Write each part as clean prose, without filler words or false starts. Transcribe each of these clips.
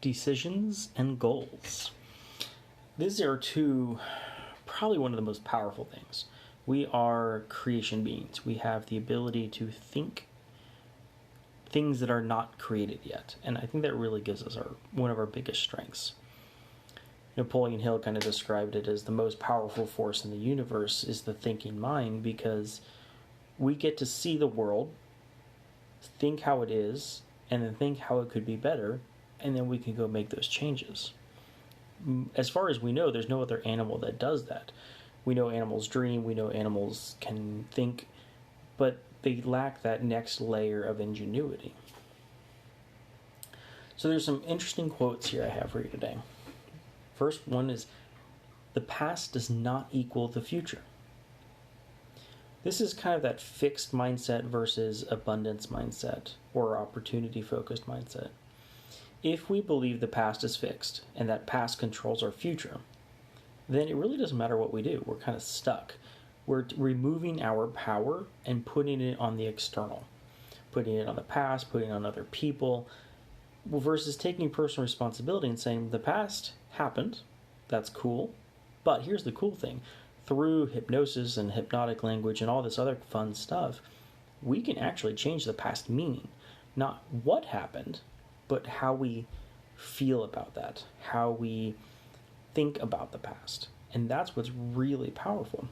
Decisions and goals. These are two, probably one of the most powerful things. We are creation beings. We have the ability to think things that are not created yet. And I think that really gives us one of our biggest strengths. Napoleon Hill kind of described it as the most powerful force in the universe is the thinking mind, because we get to see the world, think how it is, and then think how it could be better, and then we can go make those changes. As far as we know, there's no other animal that does that. We know animals dream, we know animals can think, but they lack that next layer of ingenuity. So there's some interesting quotes here I have for you today. First one is, the past does not equal the future. This is kind of that fixed mindset versus abundance mindset or opportunity-focused mindset. If we believe the past is fixed and that past controls our future, then it really doesn't matter what we do. We're kind of stuck. We're removing our power and putting it on the external, putting it on the past, putting it on other people, versus taking personal responsibility and saying, the past happened, that's cool, but here's the cool thing. Through hypnosis and hypnotic language and all this other fun stuff, we can actually change the past meaning. Not what happened, but how we feel about that, how we think about the past. And that's what's really powerful.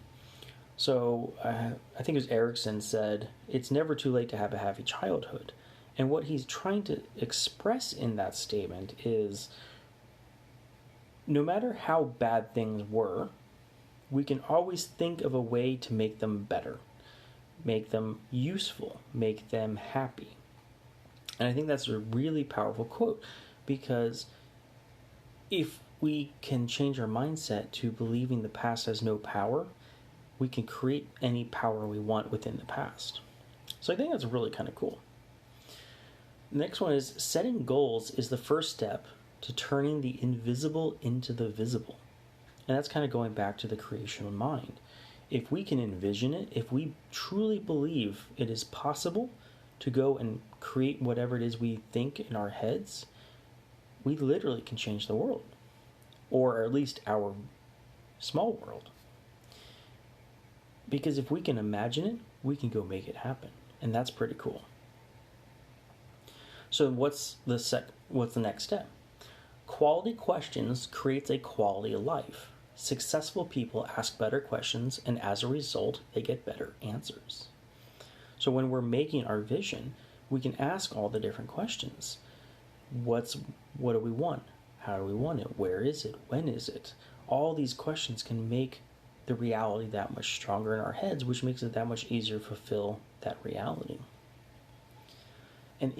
So I think it was Erickson said, it's never too late to have a happy childhood. And what he's trying to express in that statement is, no matter how bad things were, we can always think of a way to make them better, make them useful, make them happy. And I think that's a really powerful quote, because if we can change our mindset to believing the past has no power, we can create any power we want within the past. So I think that's really kind of cool. The next one is, setting goals is the first step to turning the invisible into the visible. And that's kind of going back to the creation mind. If we can envision it, if we truly believe it is possible to go and create whatever it is we think in our heads, we literally can change the world. Or at least our small world. Because if we can imagine it, we can go make it happen. And that's pretty cool. So what's the next step? Quality questions creates a quality of life. Successful people ask better questions, and as a result, they get better answers. So when we're making our vision, we can ask all the different questions. What do we want? How do we want it? Where is it? When is it? All these questions can make the reality that much stronger in our heads, which makes it that much easier to fulfill that reality. And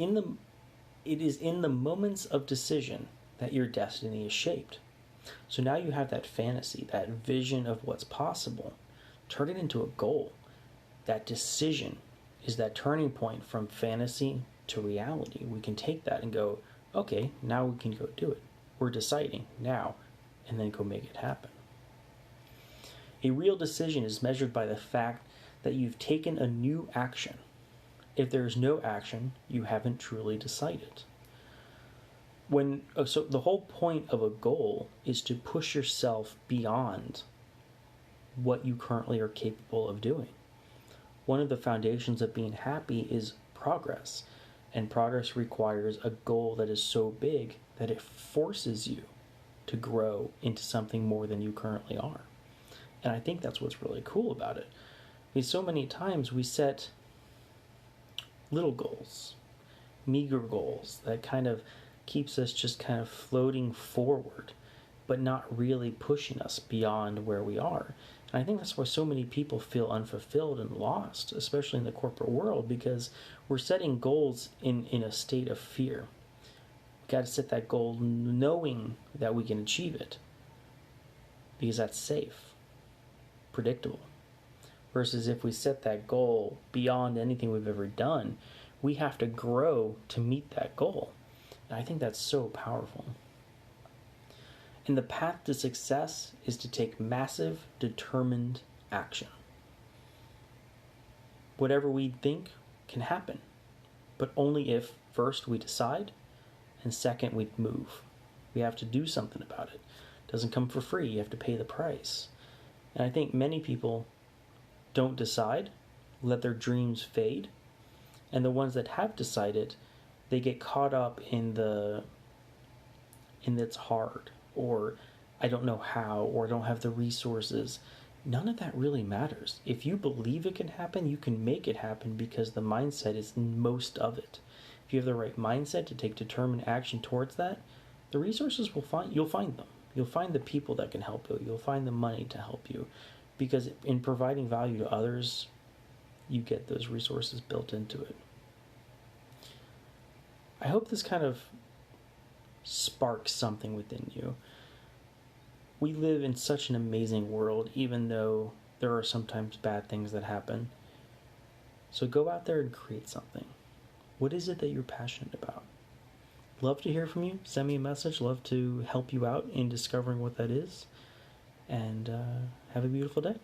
it is in the moments of decision that your destiny is shaped. So now you have that fantasy, that vision of what's possible. Turn it into a goal. That decision is that turning point from fantasy to reality. We can take that and go, okay, now we can go do it. We're deciding now, and then go make it happen. A real decision is measured by the fact that you've taken a new action. If there is no action, you haven't truly decided. So the whole point of a goal is to push yourself beyond what you currently are capable of doing. One of the foundations of being happy is progress, and progress requires a goal that is so big that it forces you to grow into something more than you currently are. And I think that's what's really cool about it. Because so many times we set little goals, meager goals, that kind of keeps us just kind of floating forward, but not really pushing us beyond where we are. And I think that's why so many people feel unfulfilled and lost, especially in the corporate world, because we're setting goals in a state of fear. We've got to set that goal knowing that we can achieve it, because that's safe, predictable. Versus if we set that goal beyond anything we've ever done, we have to grow to meet that goal. And I think that's so powerful. And the path to success is to take massive, determined action. Whatever we think can happen, but only if first we decide, and second we move. We have to do something about it. It doesn't come for free. You have to pay the price. And I think many people don't decide, let their dreams fade. And the ones that have decided, they get caught up in it's hard, or I don't know how, or I don't have the resources. None of that really matters. If you believe it can happen, you can make it happen, because the mindset is most of it. If you have the right mindset to take determined action towards that, the resources you'll find them. You'll find the people that can help you. You'll find the money to help you, because in providing value to others, you get those resources built into it. I hope this kind of sparks something within you. We live in such an amazing world, even though there are sometimes bad things that happen. So go out there and create something. What is it that you're passionate about? Love to hear from you. Send me a message. Love to help you out in discovering what that is. And have a beautiful day.